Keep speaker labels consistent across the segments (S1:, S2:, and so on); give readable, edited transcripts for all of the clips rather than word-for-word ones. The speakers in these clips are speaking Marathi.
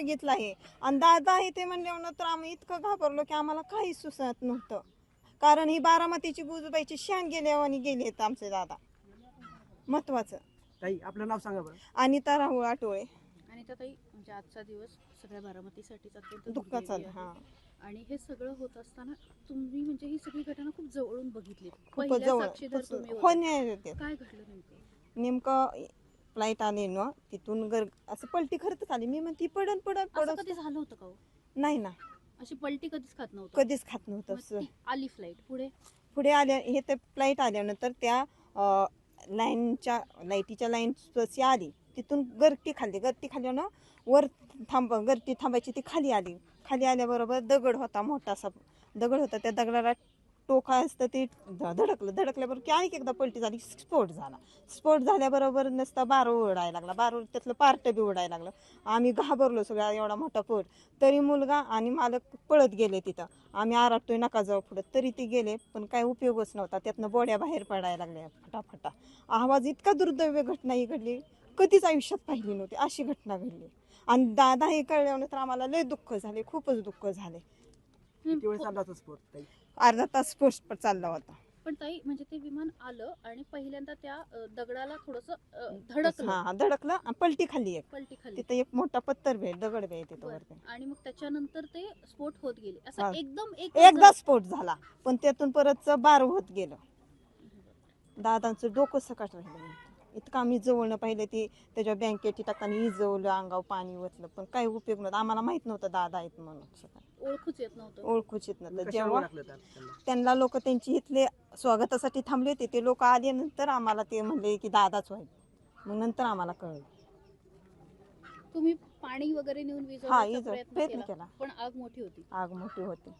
S1: बघितलं आहे. आणि दादा आहे ते म्हणल्यावर तर आम्ही इतकं घाबरलो की आम्हाला काही सुचत नव्हतं. कारण ही बारामतीची बुजूबाईची शान गेल्यावानी गेली आहेत आमचे दादा. महत्वाचं.
S2: ताई आपलं नाव सांगा बरं.
S1: अनिता राहुल आटोळे.
S3: आणि ताई म्हणजे आजचा दिवस सगळ्या बारामतीसाठीच अत्यंत
S1: दुःखाचा.
S3: दुर्दैवी आहे.
S1: हा,
S3: आणि हे सगळं होत असताना तुम्ही म्हणजे ही सगळी घटना खूप जवळून बघितली.
S1: खूपच जवळ होणे.
S3: काय घडलं नेमकं?
S1: नेमकं फ्लाईट आली ना तिथून असं पलटी खरंच आली. मी म्हणते पडन पडन
S3: असं
S1: पडन.
S3: कधी झालं होतं का हो?
S1: नाही ना,
S3: अशी पलटी कधीच खात नव्हतं?
S1: कधीच खात
S3: मग
S1: नव्हतं.
S3: ती आली फ्लाईट पुढे.
S1: पुढे आल्या हे तर फ्लाईट आल्यानंतर त्या लाईटीच्या लाईन जशी आली तिथून गर्टी खाल्ल्यानं वर गर्टी थांबायची ती खाली आली. खाली आल्याबरोबर दगड होता, मोठासा दगड होता. त्या दगडाला टोका असतं ते धडकल्याबरोबर की आणखी एकदा पलटी झाली, स्फोट झाल्याबरोबर नसता बारो उडायला लागला. बारो त्यातलं पार्ट बी उडायला लागलं. आम्ही घाबरलो सगळा, एवढा मोठा फोड. तरी मुलगा आणि मालक पळत गेले तिथं. आम्ही आरडतोय नका जाऊ पुढं, तरी ते गेले, पण काय उपयोगच नव्हता. त्यातनं बोड्या बाहेर पडायला लागल्या फटाफटा. आवाज इतका दुर्दैवी घटना ही घडली, कधीच आयुष्यात पाहिली नव्हती अशी घटना घडली. आणि दादा हे कळल्यानंतर आम्हाला लय दुःख झाले, खूपच दुःख झाले.
S2: किती वेळ चालला होता स्फोट ताई?
S1: अर्धा तास स्फोट चालला होता.
S3: पण ताई म्हणजे ते विमान आलं आणि पहिल्यांदा त्या दगडाला थोडस धडकलं.
S1: हा, धडकलं आणि पलटी खाल्ली.
S3: पलटी खाली.
S1: तिथं एक मोठा पत्थर दगड तिथं
S3: बरं.
S1: वरती.
S3: आणि मग त्याच्यानंतर ते स्फोट होत गेले.
S1: हा.
S3: असं एकदम
S1: एकदा स्फोट झाला, पण त्यातून परत बार होत गेलं. दादांचं डोकं सकाट राहिलं. इतकं आम्ही जवळनं पाहिलं, ती त्याच्या बँकेची टाकाने इजवलं, अंगावर पाणी ओतलं, पण काही उपयोग नव्हता. आम्हाला माहित नव्हतं दादा आहेत म्हणून.
S3: ओळखूच येत नव्हतं.
S1: ओळखूच येत नव्हतं.
S2: कशावर
S1: जेव्हा
S2: ओळखलं त्यांना?
S1: त्यांना लोक त्यांची इथले स्वागतासाठी थांबले होते, ते लोक आल्यानंतर आम्हाला ते म्हणले की दादाच होईल. मग नंतर आम्हाला कळलं.
S3: तुम्ही पाणी वगैरे नेऊन
S1: हा,
S3: विझवण्याचा प्रयत्न
S1: प्रयत्न
S3: केला,
S1: केला.
S3: पण आग मोठी होती.
S1: आग मोठी होती.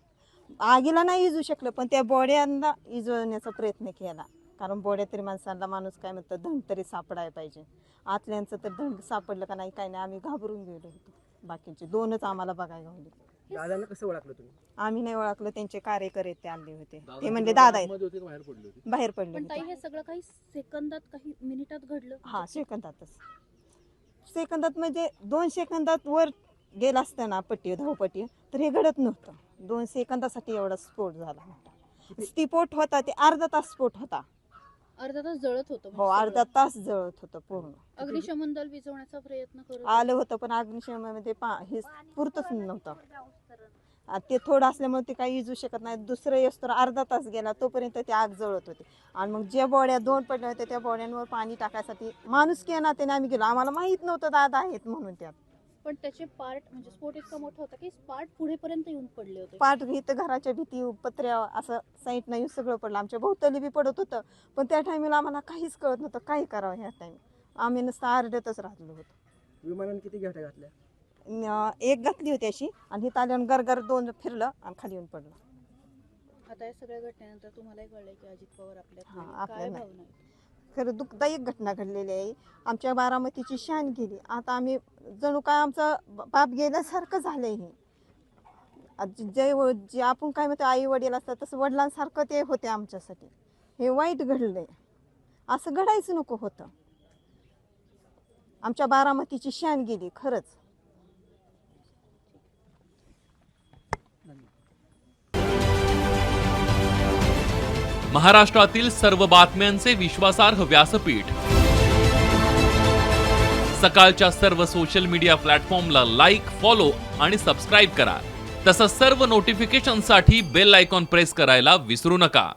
S1: आगीला नाही इजू शकलं, पण त्या बोड्यांना इजवण्याचा प्रयत्न केला. कारण बोड्या तरी माणसाला माणूस काय म्हणतं, धन तरी सापडायला पाहिजे. आतल्यांचं तर धन सापडलं का नाही काय नाही. आम्ही घाबरून गेलो होतो. बाकीचे दोनच आम्हाला बघायला गावले.
S2: दादांना कसं ओळखलं तुम्ही?
S1: आम्ही नाही ओळखलं. त्यांचे कार्यकर्ते आले होते, ते म्हणले दादा आहेत. बाहेर पडले
S3: पण ताई
S1: होते.
S3: हे सगळं काही सेकंदात, काही मिनिटात घडलं.
S1: हा, सेकंदात म्हणजे 2 सेकंदात वर गेला असतं ना धावपट्टी, तर हे घडत नव्हतं. 2 सेकंदासाठी एवढा स्फोट झाला. स्फोट होता ते अर्धा तास स्फोट होता.
S3: अर्धा तास जळत होतं.
S1: हो, अर्धा तास जळत होतं पूर्ण.
S3: अग्निशमन दल विझवण्याचा प्रयत्न करत
S1: आलं होतं, पण अग्निशमनामध्ये हे पुरतच नव्हतं. ते थोडं असल्यामुळे ते काही इजू शकत नाही. दुसरं येस तर अर्धा तास गेला, तोपर्यंत ते आग जळत होती. आणि मग ज्या बोड्या 2 पडल्या होत्या त्या बोड्यांवर पाणी टाकायसाठी माणूस की ना त्याने आम्ही गेलो. आम्हाला माहित नव्हतं दादा आहेत म्हणून. त्यात
S3: पण त्याचे पार्ट म्हणजे स्फोट इतका मोठा होता की पार्ट पुढेपर्यंत येऊन पडले होते.
S1: पाठ इथं घराच्या भीती पत्र्या असं साईट नाही सगळं पडलं. आमच्या भोवताली बी पडत होतं, पण त्या टायमिंगला आम्हाला काहीच कळत नव्हतं काय करावं. ह्या टाइम आम्ही नुसतं आरडतच राहिलो होतो.
S2: विमानाने किती घाट्या घातल्या?
S1: एक घातली होती अशी, आणि हिथं आल्यावर गरगर 2 फिरलं आणि खाली येऊन पडलं.
S3: आता या सगळ्या घटनेनंतर तुम्हालाही कळलंय की अजित पवार आपल्या
S1: हा,
S3: काय
S1: आपल्याला
S3: भावना आहेत?
S1: खरं दुःखदायक घटना घडलेली आहे. आमच्या बारामतीची शान गेली. आता आम्ही जणू काय आमचं बाप गेल्यासारखं झालंय. हे जे आपण काय म्हणतो आई वडील असतात तसं वडिलांसारखं ते होते आमच्यासाठी. हे वाईट घडलंय, असं घडायचं नको होतं. आमच्या बारामतीची शान गेली खरंच.
S4: महाराष्ट्रातील सर्व बातम्यांचे विश्वासार्ह व्यासपीठ, सकाळच्या सर्व सोशल मीडिया प्लॅटफॉर्मला लाईक, फॉलो आणि सबस्क्राईब करा. तसंच सर्व नोटिफिकेशनसाठी बेल आयकॉन प्रेस करायला विसरू नका.